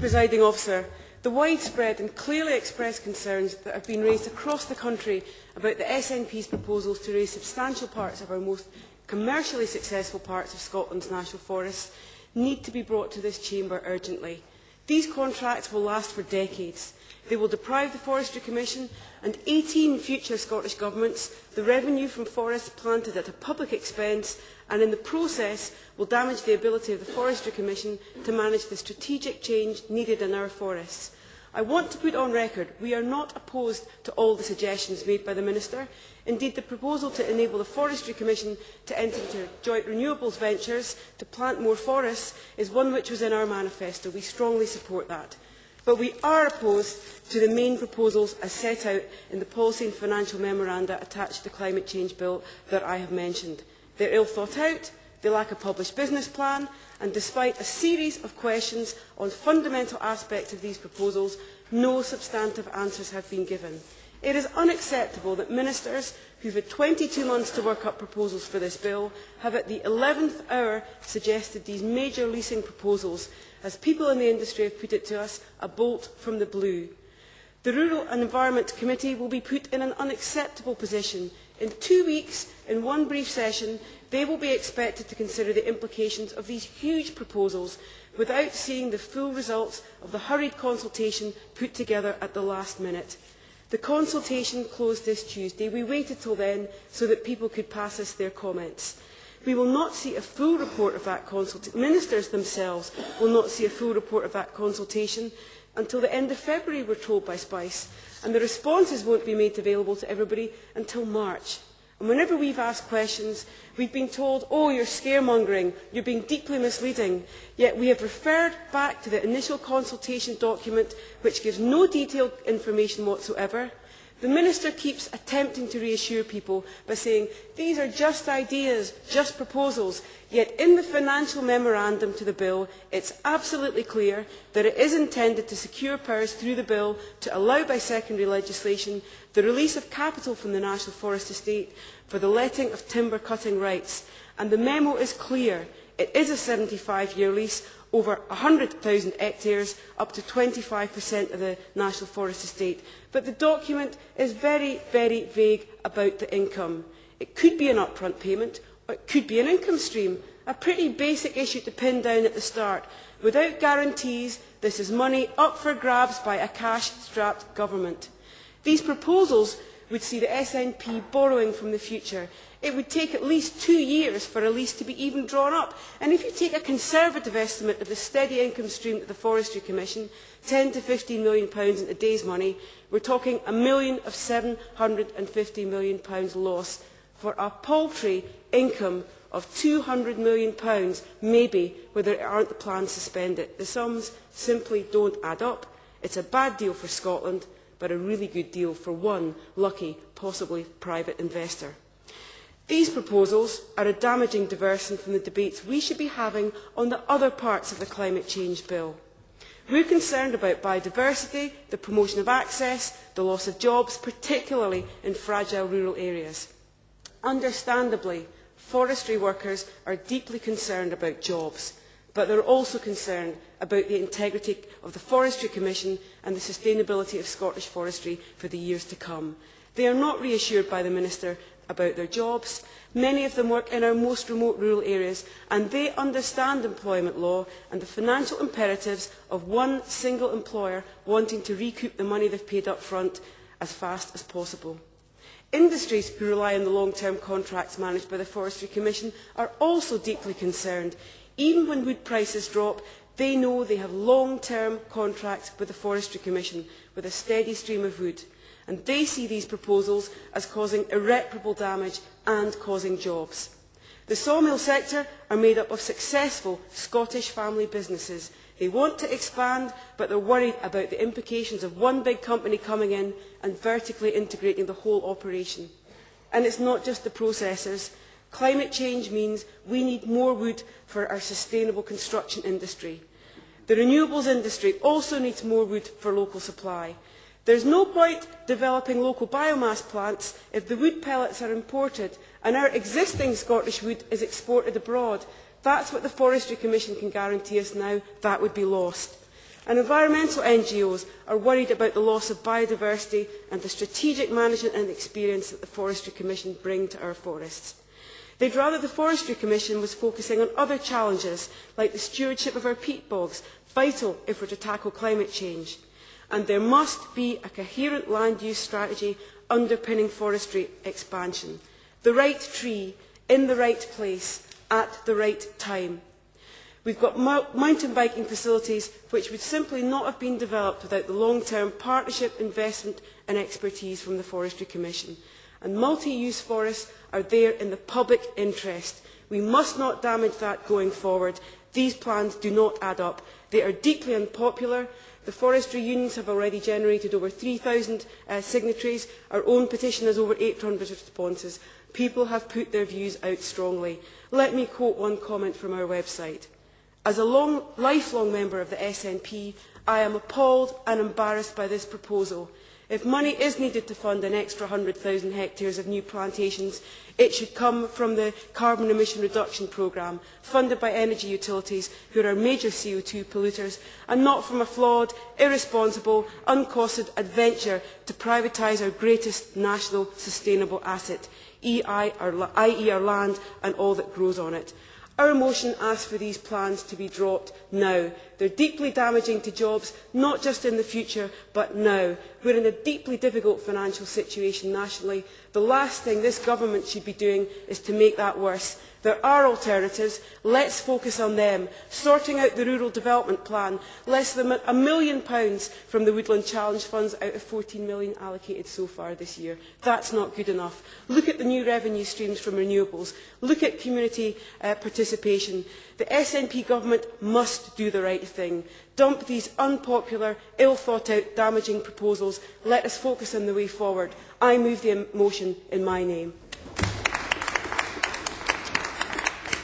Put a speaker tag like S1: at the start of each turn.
S1: Presiding Officer. The widespread and clearly expressed concerns that have been raised across the country about the SNP's proposals to raise substantial parts of our most commercially successful parts of Scotland's national forests need to be brought to this chamber urgently. These contracts will last for decades. They will deprive the Forestry Commission and 18 future Scottish governments the revenue from forests planted at a public expense, and in the process will damage the ability of the Forestry Commission to manage the strategic change needed in our forests. I want to put on record we are not opposed to all the suggestions made by the Minister. Indeed, the proposal to enable the Forestry Commission to enter into joint renewables ventures to plant more forests is one which was in our manifesto. We strongly support that. But we are opposed to the main proposals as set out in the policy and financial memoranda attached to the climate change bill that I have mentioned. They are ill thought out, they lack a published business plan, and despite a series of questions on fundamental aspects of these proposals, no substantive answers have been given. It is unacceptable that ministers who have had 22 months to work up proposals for this bill have at the 11th hour suggested these major leasing proposals, as people in the industry have put it to us, a bolt from the blue. The Rural and Environment Committee will be put in an unacceptable position. In 2 weeks, in one brief session, they will be expected to consider the implications of these huge proposals without seeing the full results of the hurried consultation put together at the last minute. The consultation closed this Tuesday. We waited till then so that people could pass us their comments. We will not see a full report of that consultation. Ministers themselves will not see a full report of that consultation until the end of February, we're told by Spice, and the responses won't be made available to everybody until March. And whenever we've asked questions, we've been told, oh, you're scaremongering, you're being deeply misleading. Yet we have referred back to the initial consultation document, which gives no detailed information whatsoever. The Minister keeps attempting to reassure people by saying these are just ideas, just proposals, yet in the financial memorandum to the bill it's absolutely clear that it is intended to secure powers through the bill to allow by secondary legislation the release of capital from the National Forest Estate for the letting of timber cutting rights. And the memo is clear. It is a 75-year lease over 100,000 hectares, up to 25% of the National Forest Estate. But the document is very, very vague about the income. It could be an upfront payment, or it could be an income stream, a pretty basic issue to pin down at the start. Without guarantees, this is money up for grabs by a cash-strapped government. These proposals would see the SNP borrowing from the future. It would take at least 2 years for a lease to be even drawn up. And if you take a conservative estimate of the steady income stream to the Forestry Commission, £10 to £15 million in today's money, we're talking a million of £750 million loss for a paltry income of £200 million, maybe, where there aren't the plans to spend it. The sums simply don't add up. It's a bad deal for Scotland, but a really good deal for one lucky, possibly private investor. These proposals are a damaging diversion from the debates we should be having on the other parts of the climate change bill. We're concerned about biodiversity, the promotion of access, the loss of jobs, particularly in fragile rural areas. Understandably, forestry workers are deeply concerned about jobs, but they're also concerned about the integrity of the Forestry Commission and the sustainability of Scottish forestry for the years to come. They are not reassured by the Minister about their jobs. Many of them work in our most remote rural areas, and they understand employment law and the financial imperatives of one single employer wanting to recoup the money they've paid up front as fast as possible. Industries who rely on the long-term contracts managed by the Forestry Commission are also deeply concerned. Even when wood prices drop, they know they have long-term contracts with the Forestry Commission with a steady stream of wood. And they see these proposals as causing irreparable damage and causing jobs. The sawmill sector are made up of successful Scottish family businesses. They want to expand, but they're worried about the implications of one big company coming in and vertically integrating the whole operation. And it's not just the processors. Climate change means we need more wood for our sustainable construction industry. The renewables industry also needs more wood for local supply. There's no point developing local biomass plants if the wood pellets are imported and our existing Scottish wood is exported abroad. That's what the Forestry Commission can guarantee us now. That would be lost. And environmental NGOs are worried about the loss of biodiversity and the strategic management and experience that the Forestry Commission bring to our forests. They'd rather the Forestry Commission was focusing on other challenges, like the stewardship of our peat bogs, vital if we're to tackle climate change. And there must be a coherent land use strategy underpinning forestry expansion. The right tree, in the right place, at the right time. We've got mountain biking facilities which would simply not have been developed without the long-term partnership, investment and expertise from the Forestry Commission. And multi-use forests are there in the public interest. We must not damage that going forward. These plans do not add up. They are deeply unpopular. The forestry unions have already generated over 3,000 signatories. Our own petition has over 800 responses. People have put their views out strongly. Let me quote one comment from our website. As a lifelong member of the SNP, I am appalled and embarrassed by this proposal. If money is needed to fund an extra 100,000 hectares of new plantations, it should come from the carbon emission reduction programme, funded by energy utilities, who are major CO2 polluters, and not from a flawed, irresponsible, uncosted adventure to privatise our greatest national sustainable asset, i.e. our land and all that grows on it. Our motion asks for these plans to be dropped now. They're deeply damaging to jobs, not just in the future, but now. We're in a deeply difficult financial situation nationally. The last thing this government should be doing is to make that worse. There are alternatives. Let's focus on them. Sorting out the Rural Development Plan, less than £1 million from the Woodland Challenge funds out of 14 million allocated so far this year. That's not good enough. Look at the new revenue streams from renewables. Look at community participation. The SNP government must do the right thing. Dump these unpopular, ill-thought-out, damaging proposals. Let us focus on the way forward. I move the motion in my name.